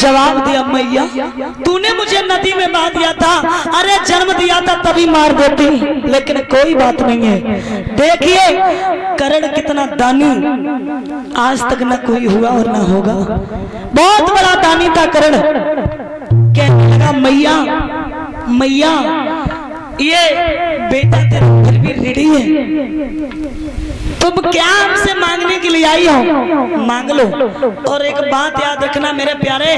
जवाब दिया, मैया तूने मुझे नदी में बहा दिया था, अरे जन्म दिया था तभी मार देती, लेकिन कोई बात नहीं है। देखिए करण कितना दानी, आज तक न कोई हुआ और ना होगा। बहुत बड़ा दानी था करण। कहने लगा मैया मैया ये बेटा तेरा फिर भी रेडी है, तुम क्या हमसे मांगने के लिए आई हो, मांग लो। और एक बात याद रखना मेरे प्यारे,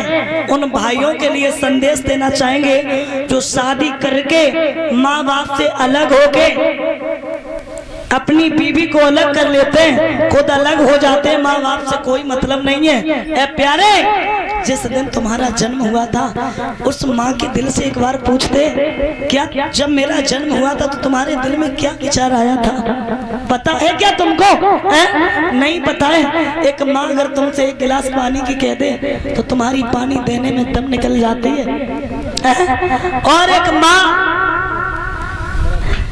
उन भाइयों के लिए संदेश देना चाहेंगे जो शादी करके माँ बाप से अलग होके अपनी बीवी को अलग कर लेते हैं, खुद अलग हो जाते हैं, माँ बाप से कोई मतलब नहीं है। ए प्यारे, जिस दिन तुम्हारा जन्म हुआ था उस माँ के दिल से एक बार पूछते, क्या जब मेरा जन्म हुआ था तो तुम्हारे दिल में क्या विचार आया था, पता है क्या तुमको? नहीं पता है। एक माँ अगर तुमसे एक गिलास पानी की कह दे तो तुम्हारी पानी देने में दम निकल जाती है। और एक माँ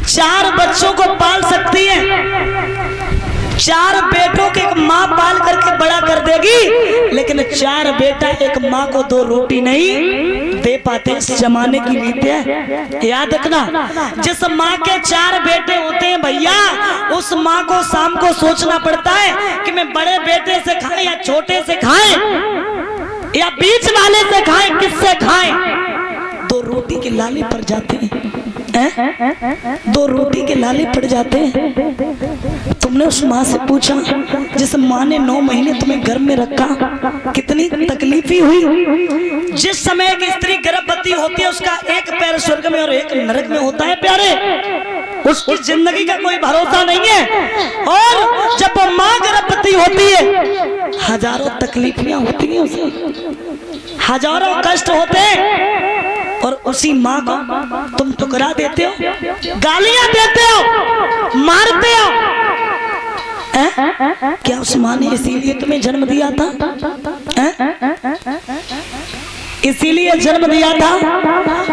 4 बच्चों को पाल सकती है, 4 बेटों के एक माँ पाल करके बड़ा कर देगी, लेकिन 4 बेटा एक माँ को 2 रोटी नहीं दे पाते। इस जमाने की रीत है, याद रखना। जिस माँ के 4 बेटे होते हैं भैया, उस माँ को शाम को सोचना पड़ता है कि मैं बड़े बेटे से खाएं या छोटे से खाएं या बीच वाले से खाएं, किससे खाएं। 2 रोटी के लाले पड़ जाते हैं, 2 रोटी के लाले पड़ जाते हैं। तुमने उस माँ से पूछा जिस माँ ने 9 महीने तुम्हें गर्भ में रखा, कितनी तकलीफी हुई। जिस समय एक स्त्री गर्भवती होती है उसका एक पैर स्वर्ग में और एक नरक में होता है प्यारे, उसकी जिंदगी का कोई भरोसा नहीं है। और जब वो माँ गर्भवती होती है हजारों तकलीफियां होती हैं उसे, हजारों कष्ट होते हैं, और उसी माँ को तुम ठुकरा देते हो, गालियां देते हो, मारते हो। क्या उस माँ ने इसीलिए तुम्हें जन्म दिया था? इसीलिए जन्म दिया था?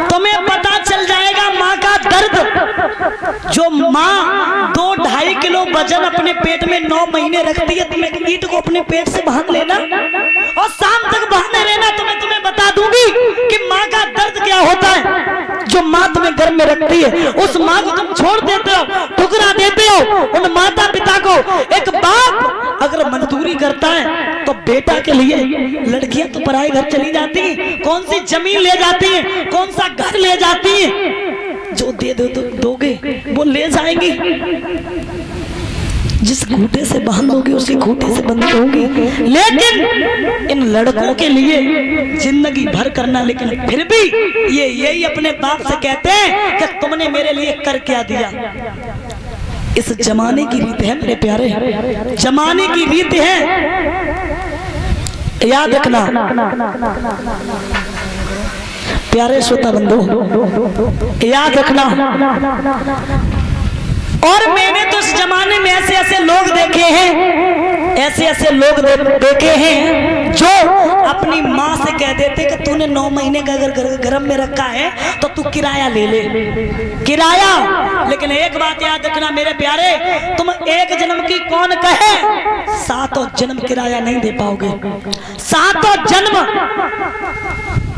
तुम्हें पता चल जाएगा माँ का दर्द। जो माँ 2-2.5 किलो वजन अपने पेट में 9 महीने रखती है, तुम एक ईंट को अपने पेट से बांध लेना और शाम तक बांधे रहना, तुम्हें बता दूंगी कि माँ का दर्द क्या होता है। जो माँ तुम्हें घर में रखती है उस माँ को तुम छोड़ देते हो, ठुकरा देते हो। उन माता पिता को एक बाप अगर मजदूरी करता है तो बेटा के लिए लड़कियां तो पराए घर चली जाती हैं, कौन सी जमीन ले जाती है, कौन सा घर ले जाती है। जो दे दो तो दोगे वो ले जाएंगी, जिस खूंटे से बांधोगे उसके खूंटे से बंधी होगी। लेकिन इन लड़कों के लिए जिंदगी भर करना, लेकिन फिर भी ये यही अपने बाप से कहते हैं कि तुमने मेरे लिए कर क्या दिया। इस जमाने की रीत है मेरे प्यारे, जमाने की रीत है, याद रखना प्यारे श्रोता बंधु, याद रखना। और मैंने तो इस जमाने में ऐसे ऐसे लोग देखे हैं, ऐसे ऐसे लोग देखे हैं जो अपनी माँ से कह देते कि तूने 9 महीने का अगर गर्भ में रखा है तो तू किराया ले ले, किराया। लेकिन एक बात याद रखना मेरे प्यारे, तुम एक जन्म की कौन कहे, 7 जन्म किराया नहीं दे पाओगे, 7 जन्म।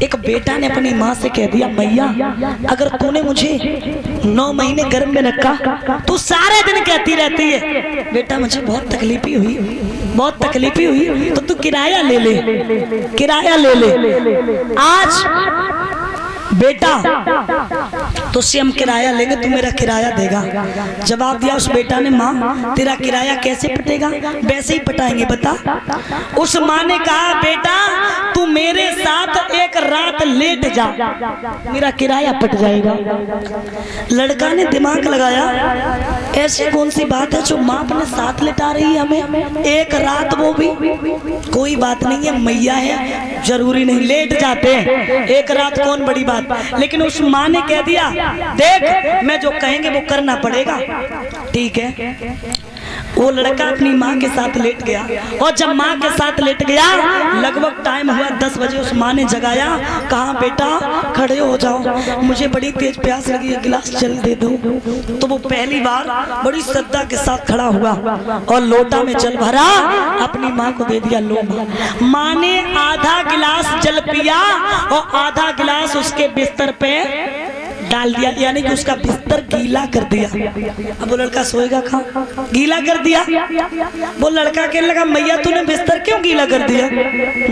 एक बेटा ने अपनी माँ से कह दिया, मैया अगर तूने मुझे 9 महीने गर्भ में रखा, तू सारे दिन कहती रहती है बेटा मुझे बहुत तकलीफी हुई, बहुत तकलीफी हुई, तो तू किराया ले ले, किराया ले ले। आज बेटा तो से हम किराया लेंगे, तू मेरा किराया देगा। जवाब दिया उस बेटा ने, माँ तेरा किराया कैसे पटेगा, वैसे ही पटाएंगे, बता। उस माँ ने कहा बेटा तू मेरे साथ एक रात लेट जा, मेरा किराया पट जाएगा। लड़का ने दिमाग लगाया, ऐसी कौन सी बात है जो माँ अपने साथ लेटा रही है हमें, एक रात वो भी कोई बात नहीं है, मैया है, जरूरी नहीं, लेट जाते हैं, एक रात कौन बड़ी बात। लेकिन उस माँ ने कह दिया देख मैं जो कहेंगे वो करना पड़ेगा, ठीक है। वो लड़का अपनी माँ के साथ लेट गया, और जब माँ के साथ लेट गया लगभग टाइम हुआ 10 बजे उस माँ ने जगाया, कहा बेटा खड़े हो जाओ, मुझे बड़ी तेज प्यास लगी है, गिलास जल दे दो। तो वो पहली बार बड़ी श्रद्धा के साथ खड़ा हुआ और लोटा में जल भरा, अपनी माँ को दे दिया। लो माँ ने आधा गिलास जल पिया और आधा गिलास उसके बिस्तर पे डाल दिया, यानी कि उसका बिस्तर गीला कर दिया। अब वो लड़का सोएगा कहाँ, गीला कर दिया। वो लड़का कहने लगा मैया तूने बिस्तर क्यों गीला कर दिया?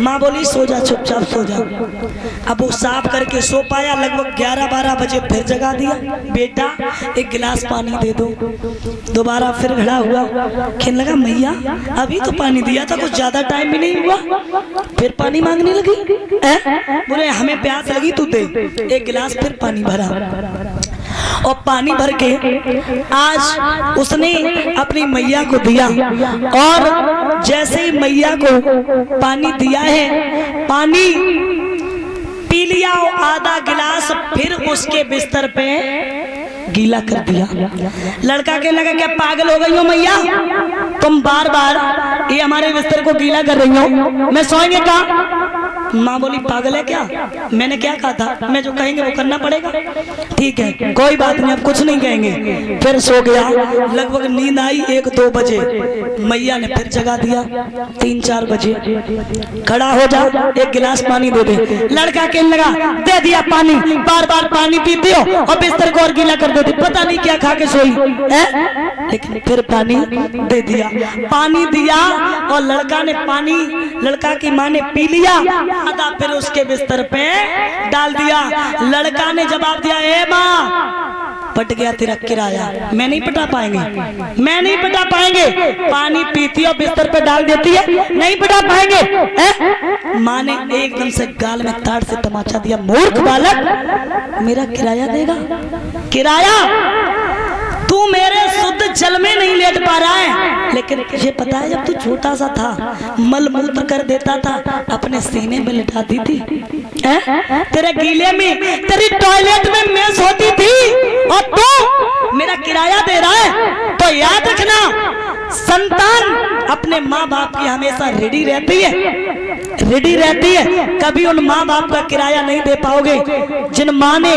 माँ बोली सो जा, चुपचाप सो जा। अब वो साफ करके सो पाया। लगभग 11-12 बजे फिर जगा दिया, बेटा एक गिलास पानी दे दो। दोबारा फिर खड़ा हुआ, कहने लगा मैया अभी तो पानी दिया था, कुछ ज्यादा टाइम भी नहीं हुआ, फिर पानी मांगने लगी। बोले हमें प्यास लगी, तू दे। एक गिलास फिर पानी भरा और पानी भर के आज उसने अपनी मैया को दिया। और जैसे ही मैया को पानी दिया है, पानी पी लिया और आधा गिलास फिर उसके बिस्तर पे गीला कर दिया। लड़का कहने लगा क्या पागल हो गई हो मैया, तुम बार बार ये हमारे बिस्तर को गीला कर रही हो, मैं सोएंगे कहाँ? माँ बोली पागल है क्या, मैंने क्या कहा था, मैं जो कहेंगे वो करना पड़ेगा। ठीक है कोई बात नहीं, अब कुछ नहीं कहेंगे। फिर सो गया। लगभग नींद आई 1-2 बजे, मैया ने फिर जगा दिया 3-4 बजे, खड़ा हो जा एक गिलास पानी दे दे। लड़का कहने लगा दे दिया पानी, बार बार पानी पीती हो और बिस्तर को और गीला कर देती, पता नहीं क्या खा के सोई है, लेकिन फिर पानी दे दिया। पानी दिया और लड़का ने पानी, लड़का की माँ ने पी लिया, आधा फिर उसके बिस्तर पे डाल दिया। लड़का ने जवाब दिया ए माँ पट गया तेरा किराया, मैं नहीं पटा पाएंगे, मैं नहीं पटा पाएंगे। पानी पीती और बिस्तर पे डाल देती है, नहीं पटा पाएंगे। माँ ने एकदम से गाल में ताड़ से तमाचा दिया, मूर्ख बालक मेरा किराया देगा? किराया तू मेरे शुद्ध जल में नहीं लेट पा रहा है, लेकिन तुझे पता है जब तू छोटा सा था मल मूत्र कर देता था, अपने सीने में लिटाती थी, तेरे गीले में तेरी टॉयलेट में मेस होती थी और तू मेरा किराया दे रहा है। तो याद रखना संतान अपने माँ बाप की हमेशा रेडी रहती है, रेडी रहती है। कभी उन माँ बाप का किराया नहीं दे पाओगे जिन माँ ने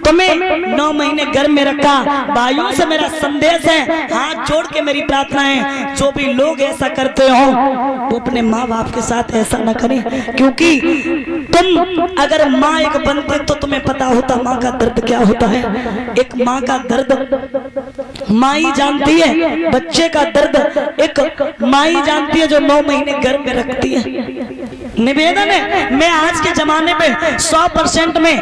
तुम्हें 9 महीने गर्भ में रखा। भाइयों से मेरा संदेश है, हाथ जोड़ के मेरी प्रार्थना है, जो भी लोग ऐसा करते हो वो अपने माँ बाप के साथ ऐसा न करें, क्योंकि तुम अगर माँ एक बनते तो तुम्हें पता होता माँ का दर्द क्या होता है। एक माँ का दर्द माँ ही जानती है, बच्चे का दर्द एक माँ ही जानती है जो 9 महीने गर्भ में रखती है। निवेदन है, मैं आज के जमाने में 100% में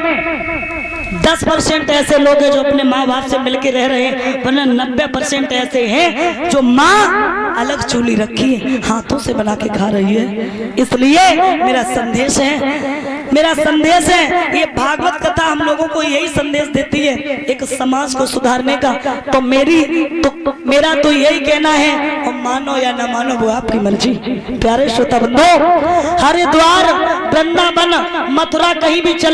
10% ऐसे लोग हैं जो अपने माँ बाप से मिलके रह रहे हैं, वरना 90% ऐसे हैं जो माँ अलग चूल्ही रखी है, हाथों से बना के खा रही है। इसलिए मेरा संदेश है, मेरा संदेश है, ये भागवत कथा हम लोगों को यही संदेश देती है, एक समाज को सुधारने का। तो मेरा तो यही कहना है, और मानो या ना मानो वो आपकी मर्जी। प्यारे श्रोता बंधु, हरिद्वार, वृंदावन, मथुरा कहीं भी चले